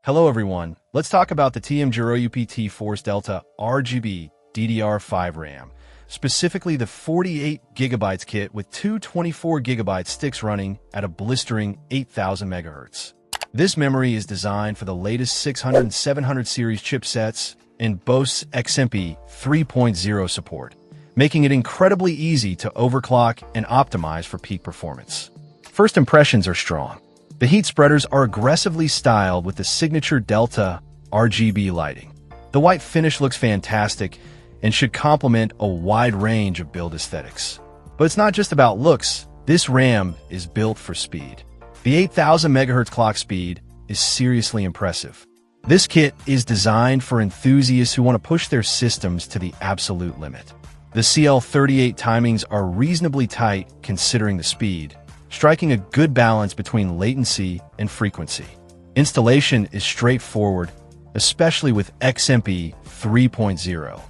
Hello everyone, let's talk about the TEAMGROUP T-Force Delta RGB DDR5 RAM, specifically the 48GB kit with two 24GB sticks running at a blistering 8000 MHz. This memory is designed for the latest 600 and 700 series chipsets and boasts XMP 3.0 support, making it incredibly easy to overclock and optimize for peak performance. First impressions are strong. The heat spreaders are aggressively styled with the signature Delta RGB lighting. The white finish looks fantastic and should complement a wide range of build aesthetics. But it's not just about looks. This RAM is built for speed. The 8000 MHz clock speed is seriously impressive. This kit is designed for enthusiasts who want to push their systems to the absolute limit. The CL38 timings are reasonably tight considering the speed, striking a good balance between latency and frequency. Installation is straightforward, especially with XMP 3.0.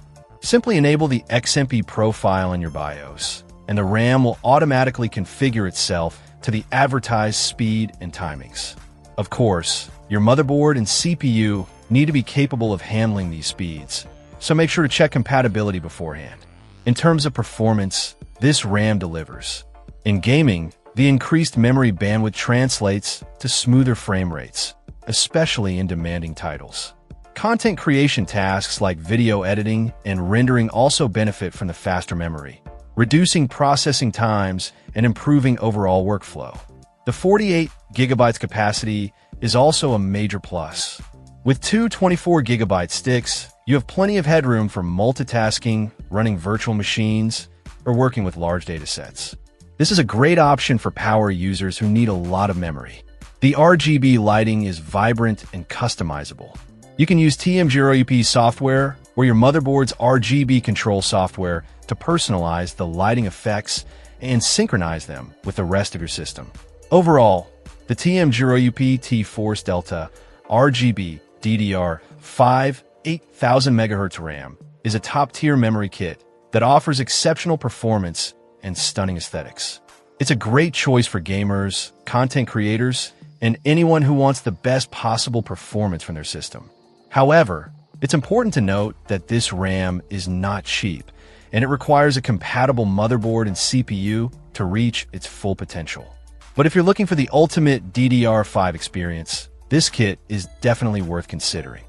Simply enable the XMP profile in your BIOS, and the RAM will automatically configure itself to the advertised speed and timings. Of course, your motherboard and CPU need to be capable of handling these speeds, so make sure to check compatibility beforehand. In terms of performance, this RAM delivers. In gaming, the increased memory bandwidth translates to smoother frame rates, especially in demanding titles. Content creation tasks like video editing and rendering also benefit from the faster memory, reducing processing times and improving overall workflow. The 48GB capacity is also a major plus. With two 24GB sticks, you have plenty of headroom for multitasking, running virtual machines, or working with large datasets. This is a great option for power users who need a lot of memory. The RGB lighting is vibrant and customizable. You can use TEAMGROUP software or your motherboard's RGB control software to personalize the lighting effects and synchronize them with the rest of your system. Overall, the TEAMGROUP T-Force Delta RGB DDR5 8000MHz RAM is a top-tier memory kit that offers exceptional performance and stunning aesthetics. It's a great choice for gamers, content creators, and anyone who wants the best possible performance from their system. However, it's important to note that this RAM is not cheap, and it requires a compatible motherboard and CPU to reach its full potential. But if you're looking for the ultimate DDR5 experience, this kit is definitely worth considering.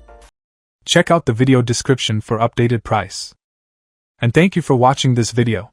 Check out the video description for updated price. And thank you for watching this video.